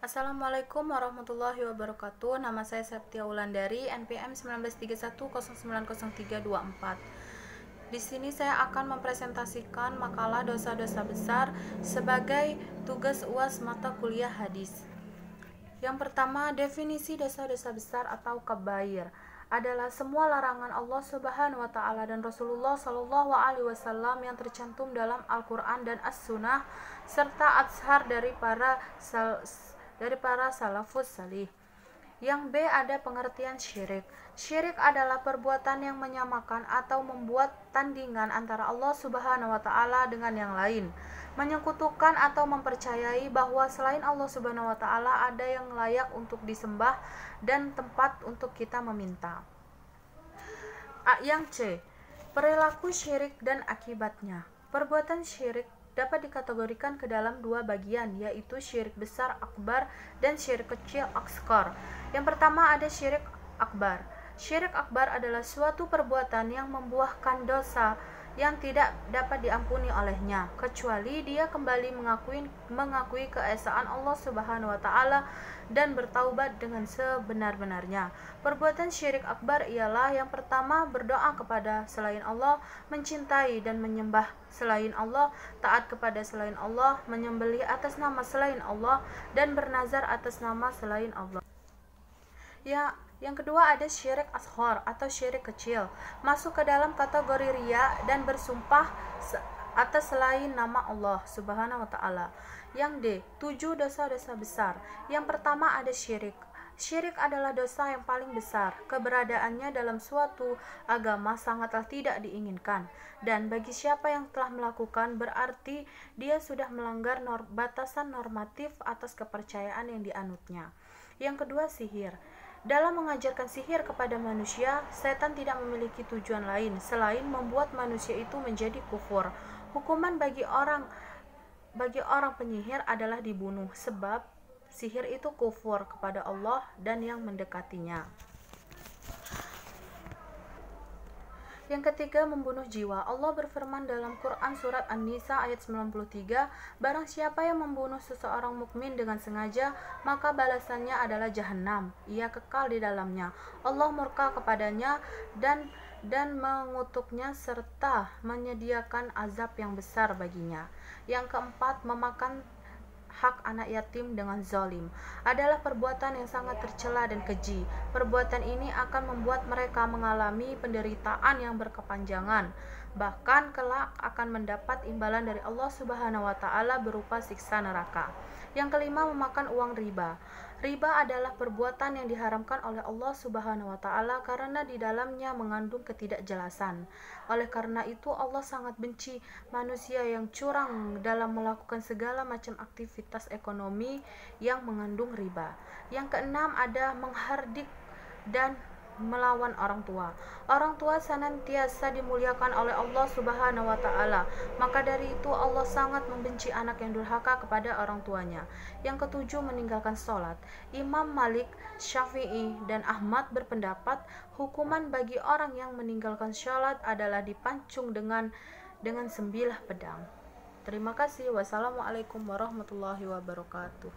Assalamualaikum warahmatullahi wabarakatuh. Nama saya Septia Wulandari, NPM 1931090324. Di sini saya akan mempresentasikan makalah dosa-dosa besar sebagai tugas UAS mata kuliah hadis. Yang pertama, definisi dosa-dosa besar atau kabair adalah semua larangan Allah Subhanahu wa taala dan Rasulullah Shallallahu alaihi wasallam yang tercantum dalam Al-Qur'an dan As-Sunnah serta azhar dari para salafus salih. Yang B, ada pengertian syirik. Syirik adalah perbuatan yang menyamakan atau membuat tandingan antara Allah Subhanahu wa taala dengan yang lain, menyekutukan atau mempercayai bahwa selain Allah Subhanahu wa taala ada yang layak untuk disembah dan tempat untuk kita meminta. Yang C, perilaku syirik dan akibatnya. Perbuatan syirik dapat dikategorikan ke dalam dua bagian, yaitu syirik besar akbar dan syirik kecil asghar. Yang pertama ada syirik akbar. Syirik akbar adalah suatu perbuatan yang membuahkan dosa yang tidak dapat diampuni olehnya, kecuali dia kembali mengakui keesaan Allah Subhanahu wa taala dan bertaubat dengan sebenar-benarnya. Perbuatan syirik akbar ialah yang pertama, berdoa kepada selain Allah, mencintai dan menyembah selain Allah, taat kepada selain Allah, menyembelih atas nama selain Allah, dan bernazar atas nama selain Allah. Yang kedua ada syirik asghar atau syirik kecil, masuk ke dalam kategori riya dan bersumpah atas selain nama Allah Subhanahu wa taala. Yang D, 7 dosa-dosa besar. Yang pertama ada syirik. Syirik adalah dosa yang paling besar. Keberadaannya dalam suatu agama sangatlah tidak diinginkan, dan bagi siapa yang telah melakukan berarti dia sudah melanggar batasan normatif atas kepercayaan yang dianutnya. Yang kedua, sihir. Dalam mengajarkan sihir kepada manusia, setan tidak memiliki tujuan lain selain membuat manusia itu menjadi kufur. Hukuman bagi orang penyihir adalah dibunuh, sebab sihir itu kufur kepada Allah dan yang mendekatinya. Yang ketiga, membunuh jiwa. Allah berfirman dalam Quran surat An-Nisa ayat 93, barang siapa yang membunuh seseorang mukmin dengan sengaja, maka balasannya adalah jahanam. Ia kekal di dalamnya. Allah murka kepadanya dan mengutuknya serta menyediakan azab yang besar baginya. Yang keempat, memakan hak anak yatim dengan zalim adalah perbuatan yang sangat tercela dan keji. Perbuatan ini akan membuat mereka mengalami penderitaan yang berkepanjangan, bahkan kelak akan mendapat imbalan dari Allah Subhanahu wa taala berupa siksa neraka. Yang kelima, memakan uang riba. Riba adalah perbuatan yang diharamkan oleh Allah Subhanahu wa taala karena di dalamnya mengandung ketidakjelasan. Oleh karena itu Allah sangat benci manusia yang curang dalam melakukan segala macam aktivitas ekonomi yang mengandung riba. Yang keenam, ada menghardik dan melawan orang tua. Orang tua senantiasa dimuliakan oleh Allah Subhanahu wa taala. Maka dari itu Allah sangat membenci anak yang durhaka kepada orang tuanya. Yang ketujuh, meninggalkan sholat. Imam Malik, Syafi'i, dan Ahmad berpendapat hukuman bagi orang yang meninggalkan sholat adalah dipancung dengan sembilah pedang. Terima kasih. Wassalamualaikum warahmatullahi wabarakatuh.